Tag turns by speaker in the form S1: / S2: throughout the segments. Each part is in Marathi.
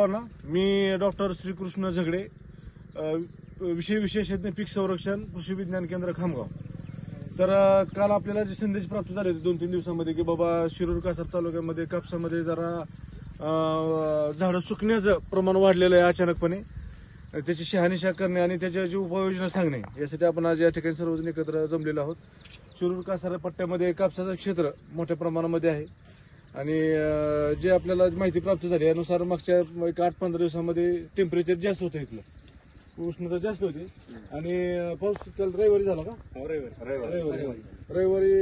S1: मी डॉक्टर श्रीकृष्ण झगडे, विषय विशेषज्ञ पीक संरक्षण कृषी विज्ञान केंद्र खामगाव. तर काल आपल्याला जे संदेश प्राप्त झाले होते 2-3 दिवसांमध्ये की बाबा शिरूर कासार तालुक्यामध्ये कापसामध्ये जरा झाडं सुकण्याचं प्रमाण वाढलेलं आहे अचानकपणे. त्याची शहानिशा करणे आणि त्याची उपाययोजना सांगणे यासाठी आपण आज या ठिकाणी सर्वजण एकत्र जमलेलो आहोत. शिरूर कासार पट्ट्यामध्ये कापसाचं क्षेत्र मोठ्या प्रमाणामध्ये आहे आणि जे आपल्याला माहिती प्राप्त झाली यानुसार मागच्या 8-15 दिवसांमध्ये टेम्परेचर जास्त होतं, इथलं उष्णता जास्त होती आणि पाऊस काल रविवारी झाला का? रविवारी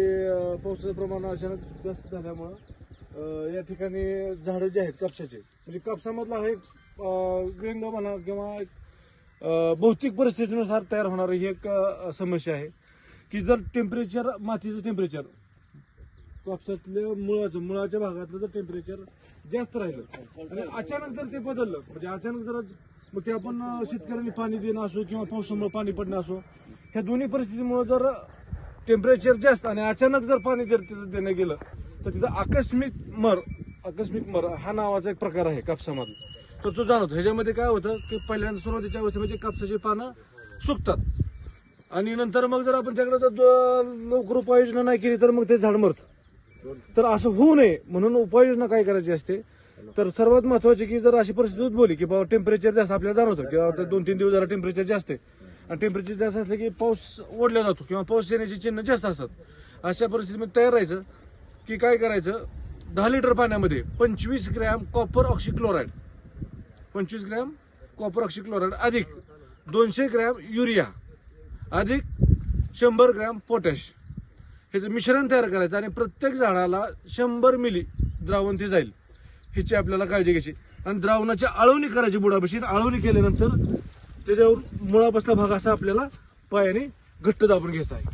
S1: पावसाचं प्रमाण अचानक जास्त झाल्यामुळं या ठिकाणी झाडं जे आहेत कापसाचे, म्हणजे कापसामधला हा एक व्यंग म्हणा किंवा भौतिक परिस्थितीनुसार तयार होणारी ही एक समस्या आहे की जर टेम्परेचर, मातीचं टेम्परेचर, कापसातल्या मुळाच्या भागातलं जर टेम्परेचर जास्त राहिलं आणि अचानक जर ते बदललं, म्हणजे अचानक जर मग ते आपण शेतकऱ्यांनी पाणी देणं असो किंवा पावसामुळे पाणी पडणं असो, ह्या दोन्ही परिस्थितीमुळे जर टेम्परेचर जास्त आणि अचानक जर पाणी जर तिथं देणं गेलं तर तिथं आकस्मिक मर हा नावाचा एक प्रकार आहे कापसामध्ये. तर तो जाणवतो. ह्याच्यामध्ये काय होतं की पहिल्यांदा सुरुवातीच्या अवस्थेमध्ये कापसाची पानं सुकतात आणि नंतर मग जर आपण त्याकडे लवकर उपाययोजना नाही केली तर मग ते झाड मरतं. तर असं होऊ नये म्हणून उपाययोजना काय करायची असते, तर सर्वात महत्वाची की जर अशी परिस्थिती उद्भवली की बाबा टेम्परेचर जास्त आपल्याला जाणवतं किंवा 2-3 दिवस जरा टेम्परेचर जास्त आहे आणि टेम्परेचर जास्त असलं की पाऊस ओढला जातो किंवा पाऊस येण्याची चिन्ह जास्त असतात. अशा परिस्थितीमध्ये तयार राहायचं की काय करायचं, 10 लिटर पाण्यामध्ये 25 gram copper oxychloride, 25 gram copper oxychloride अधिक 200 ग्रॅम युरिया अधिक 100 ग्रॅम पोटॅश ह्याचं मिश्रण तयार करायचं आणि प्रत्येक झाडाला 100 मिली द्रावण ते जाईल ह्याची आपल्याला काळजी घ्यायची. आणि द्रावणाची आळवणी करायची बुडापाशी. आळवणी केल्यानंतर त्याच्यावर मुळापासला भाग असा आपल्याला पायाने घट्ट दाबून घ्यायचा आहे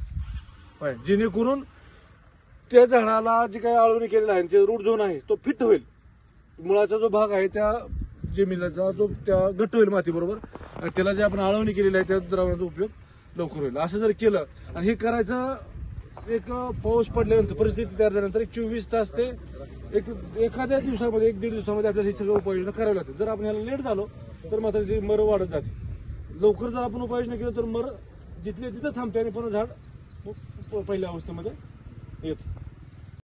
S1: पाय, जेणेकरून त्या झाडाला जे काही आळवणी केलेला आहे जे रूट झोन आहे तो फिट होईल. मुळाचा जो भाग आहे त्या जमिनीचा तो त्या घट्ट होईल माती बरोबर आणि त्याला जे आपण आळवणी केलेली आहे त्या द्रावणाचा उपयोग लवकर होईल. असं जर केलं आणि हे करायचं एक पाऊस पडल्यानंतर, परिस्थिती तयार झाल्यानंतर 24 तास ते एखाद्या दिवसामध्ये 1-1.5 दिवसामध्ये आपल्याला हे सगळं उपाययोजना करावी लागते. जर आपण याला लेट झालो तर मात्र ते मर वाढत जाते. लवकर जर आपण उपाययोजना केलं तर मर जिथले तिथं थांबते आणि पुन्हा झाड पहिल्या अवस्थेमध्ये येतं.